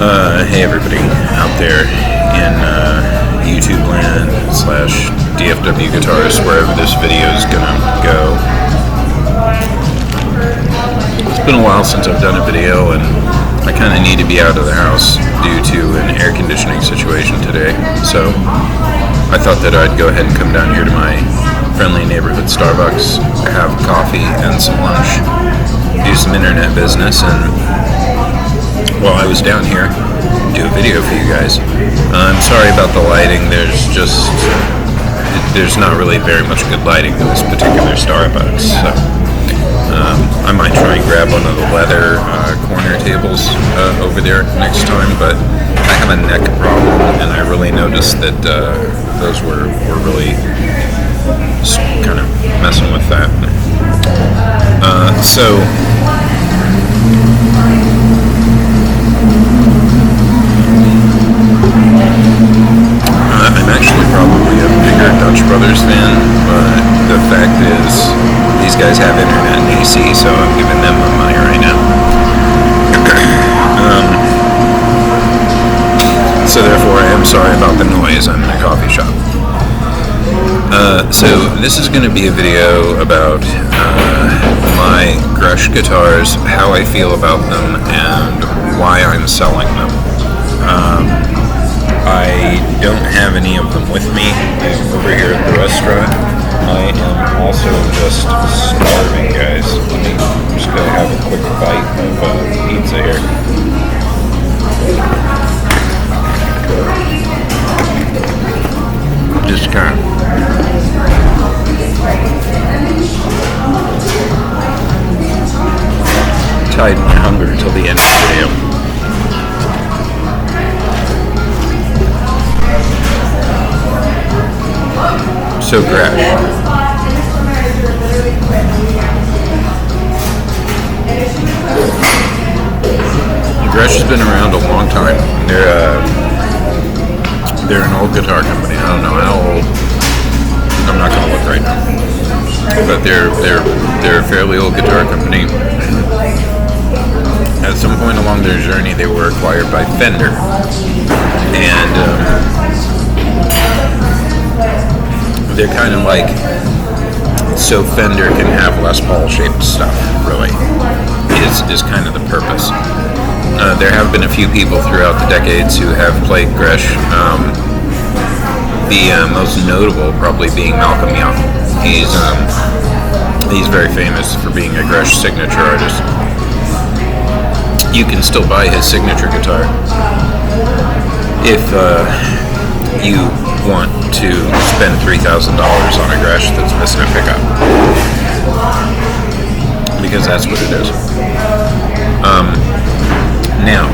Hey everybody out there in YouTube land / DFW guitars, wherever this video is gonna go. It's been a while since I've done a video, and I kind of need to be out of the house due to an air conditioning situation today. So I thought that I'd go ahead and come down here to my friendly neighborhood Starbucks, have coffee and some lunch, do some internet business, and while I was down here, do a video for you guys. I'm sorry about the lighting. There's not really very much good lighting in this particular Starbucks. So I might try and grab one of the leather corner tables over there next time, but I have a neck problem, and I really noticed that those were really kind of messing with that. I'm actually probably a bigger Dutch Brothers fan, but the fact is, these guys have internet and AC, so I'm giving them my money right now. So therefore, I am sorry about the noise. I'm in a coffee shop. So this is going to be a video about my Gretsch guitars, how I feel about them, and why I'm selling them. I don't have any of them with me. I'm over here at the restaurant. I am also just starving, guys. I'm just going to have a quick bite of pizza here. Just kind of tide my hunger till the end of the video. So Gretsch. Gretsch has been around a long time. They're an old guitar company. I don't know how old. I'm not going to look right now. But they're a fairly old guitar company. At some point along their journey, they were acquired by Fender, and they're kind of like, so Fender can have Les Paul shaped stuff. Really, is kind of the purpose. There have been a few people throughout the decades who have played Gretsch. The most notable probably being Malcolm Young. He's very famous for being a Gretsch signature artist. You can still buy his signature guitar if you want to spend $3,000 on a Gretsch that's missing a pickup, because that's what it is. Now,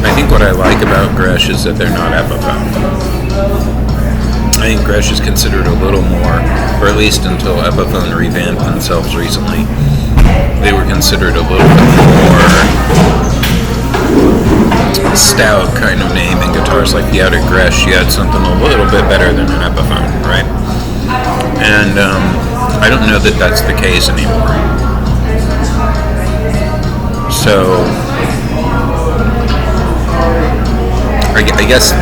I think what I like about Gretsch is that they're not Epiphone. I think Gretsch is considered a little more, or at least until Epiphone revamped themselves recently, they were considered a little bit more stout kind of name in guitars. Like, if you had a Gretsch, you had something a little bit better than an Epiphone, right? And I don't know that that's the case anymore. So I guess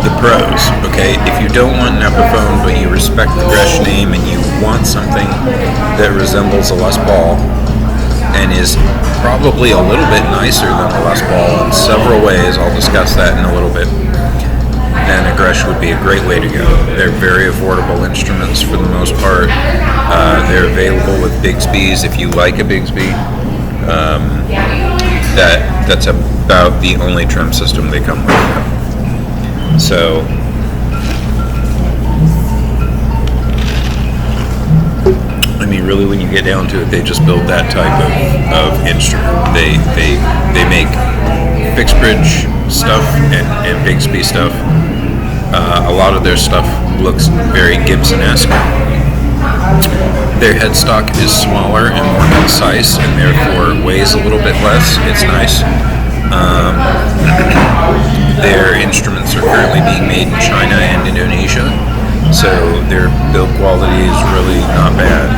the pros, okay? If you don't want an Epiphone, but you respect the Gretsch name and you want something that resembles a Les Paul and is probably a little bit nicer than a Les Paul in several ways, I'll discuss that in a little bit, then a Gretsch would be a great way to go. They're very affordable instruments for the most part. They're available with Bigsby's if you like a Bigsby. That's about the only trim system they come with. So I mean, really, when you get down to it, they just build that type of instrument. They make fixed bridge stuff and Bigsby stuff. A lot of their stuff looks very Gibson-esque. Their headstock is smaller and more concise, and therefore weighs a little bit less. It's nice. Their instruments are currently being made in China and Indonesia, so their build quality is really not bad.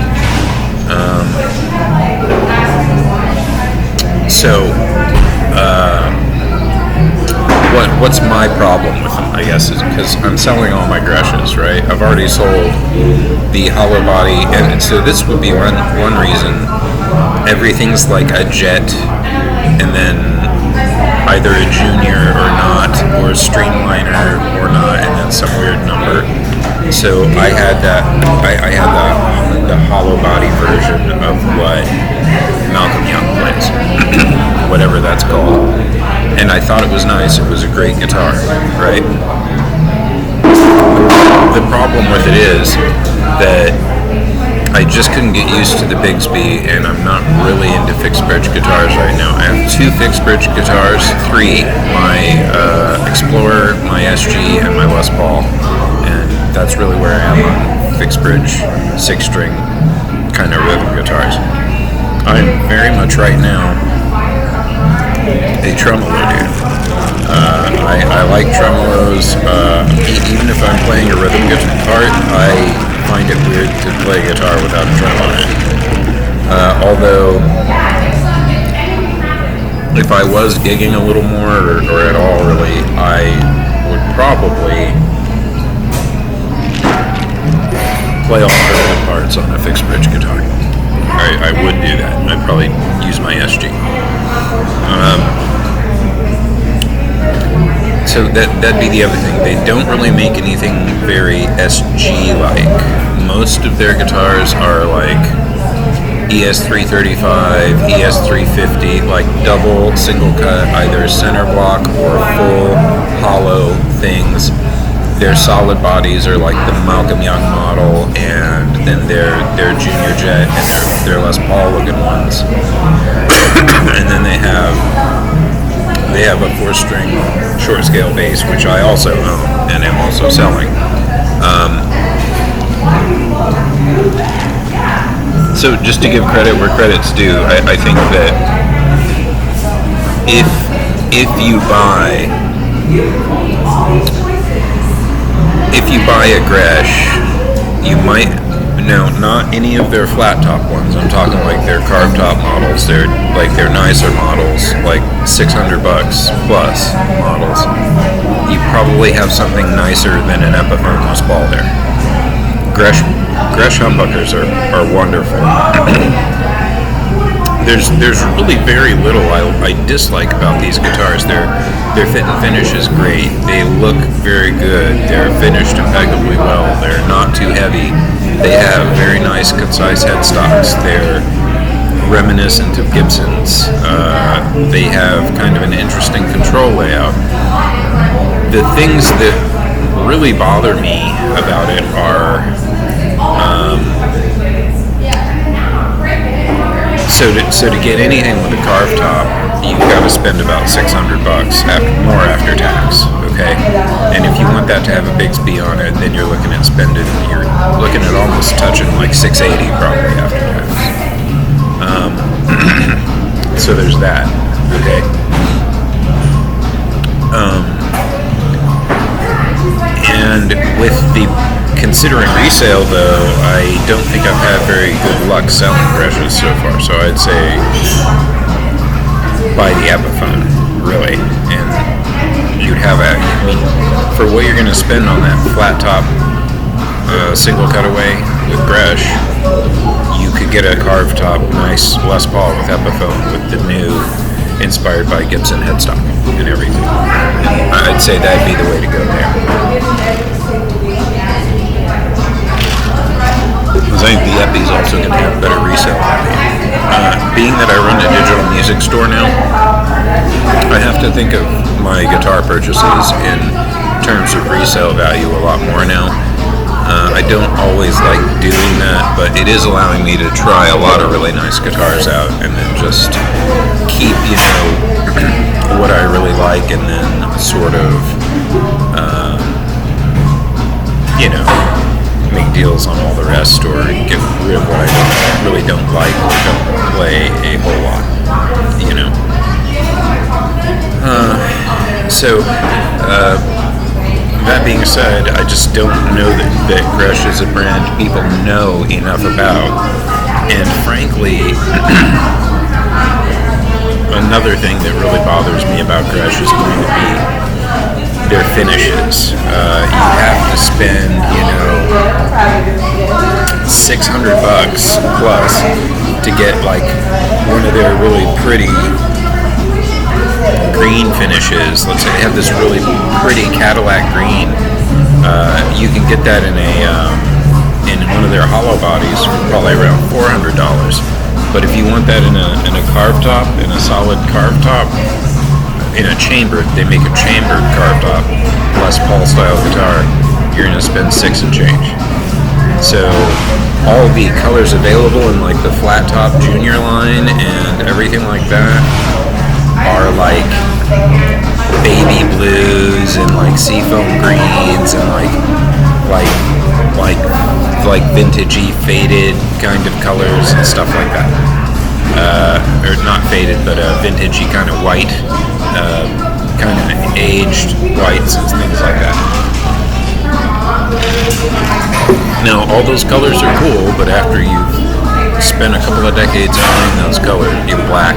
What's my problem with them, I guess, is because I'm selling all my Gretches, right? I've already sold the hollow body, and so this would be one reason. Everything's like a jet, and then either a junior or not, or a streamliner or not, and then some weird number. So I had that. I had the hollow body version of what Malcolm Young plays, whatever that's called, and I thought it was nice. It was a great guitar, right? The problem with it is that I just couldn't get used to the Bigsby, and I'm not really into fixed bridge guitars right now. I have 2 fixed bridge guitars, 3, my Explorer, my SG, and my Les Paul, and that's really where I am on fixed bridge, 6-string kind of rhythm guitars. I'm very much right now a tremolo dude. I like tremolos. Even if I'm playing a rhythm guitar, I find it weird to play guitar without a tremolo in it. Although, if I was gigging a little more, or at all really, I would probably play all the rhythm parts on a fixed bridge guitar. I would do that. I'd probably use my SG. So that'd be the other thing. They don't really make anything very SG-like. Most of their guitars are like ES335, ES350, like double single cut, either center block or full hollow things. Their solid bodies are like the Malcolm Young model, and then their Junior Jet and their Les Paul looking ones. And then they have a 4-string short scale bass, which I also own and am also selling. So just to give credit where credit's due, I think that if you buy a Gretsch, you might, no, not any of their flat top ones. I'm talking like their carved top models. They're like their nicer models, like $600 plus models. You probably have something nicer than an Epiphone Les Paul there. Gretsch humbuckers are wonderful. There's really very little I dislike about these guitars. Their fit and finish is great. They look very good. They're finished impeccably well. They're not too heavy. They have very nice, concise headstocks. They're reminiscent of Gibsons. They have kind of an interesting control layout. The things that really bother me about it are so to get anything with a carved top, you've got to spend about $600 more after tax. Okay, and if you want that to have a Bigsby on it, then you're looking at almost touching like $680 probably after tax. So there's that. Okay. And with the considering resale, though, I don't think I've had very good luck selling Gretches so far. So I'd say buy the Epiphone, really, and you'd have for what you're going to spend on that flat top single cutaway with Gretsch, you could get a carved top nice Les Paul with Epiphone with the new inspired by Gibson headstock and everything. And I'd say that'd be the way to go there. I think the Epi's also going to have better resale value. Being that I run a digital music store now, I have to think of my guitar purchases in terms of resale value a lot more now. I don't always like doing that, but it is allowing me to try a lot of really nice guitars out and then just keep, what I really like, and then sort of, make deals on all the rest, or get rid of what I really don't like or don't play a whole lot, That being said, I just don't know that Gretsch is a brand people know enough about. And frankly, another thing that really bothers me about Gretsch is going to be their finishes. You have to spend, $600 plus to get like one of their really pretty green finishes. Let's say they have this really pretty Cadillac green. You can get that in one of their hollow bodies for probably around $400. But if you want that in a carved top, in a solid carved top, in a chambered, they make a chambered carved top Les Paul style guitar, you're gonna spend $6 and change. So all the colors available in like the flat top junior line and everything like that are like baby blues and like seafoam greens and like vintagey faded kind of colors and stuff like that. Or not faded, but vintagey kind of white, kind of aged whites and things like that. Now, all those colors are cool, but after you've spent a couple of decades owning those colors, black.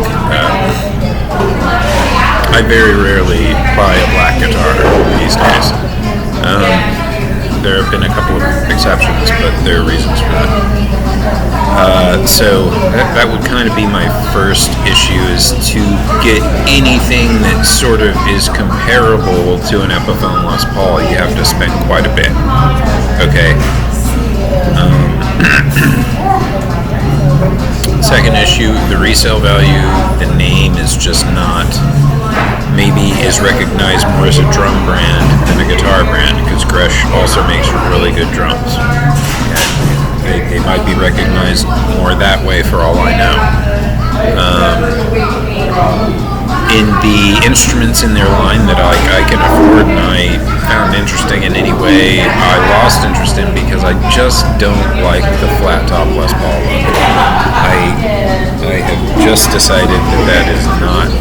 I very rarely buy a black guitar these days. There have been a couple of exceptions, but there are reasons for that. So that would kind of be my first issue, is to get anything that sort of is comparable to an Epiphone Les Paul, you have to spend quite a bit. Okay. Second issue, the resale value. The name is just not, maybe is recognized more as a drum brand than a guitar brand, because Gretsch also makes really good drums. They might be recognized more that way for all I know. In the instruments in their line that I can afford and I found interesting in any way, I lost interest in because I just don't like the flat top Les Paul look. I have just decided that is not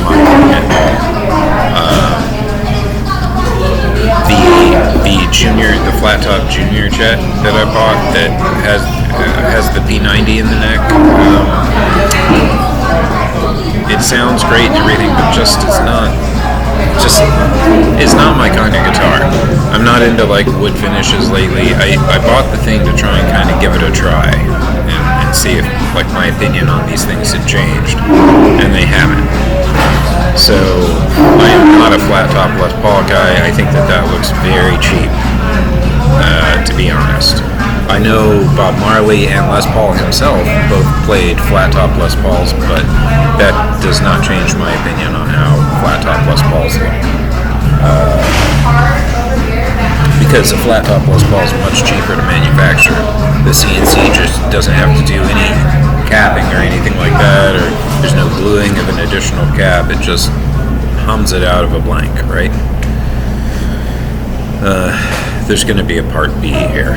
my thing at all. The flat top junior jet that I bought that has the P90 in the neck. It sounds great and everything, but it's not my kind of guitar. I'm not into like wood finishes lately. I bought the thing to try and kind of give it a try and see if like my opinion on these things had changed, and they haven't. So I am not a flat top Les Paul guy. I think that looks very cheap, to be honest. I know Bob Marley and Les Paul himself both played flat top Les Pauls, but that does not change my opinion on how flat top Les Pauls look. Because a flat top Les Paul is much cheaper to manufacture. The CNC just doesn't have to do any capping or anything like that, or there's no gluing of an additional cap. It just hums it out of a blank, right? There's going to be a part B here.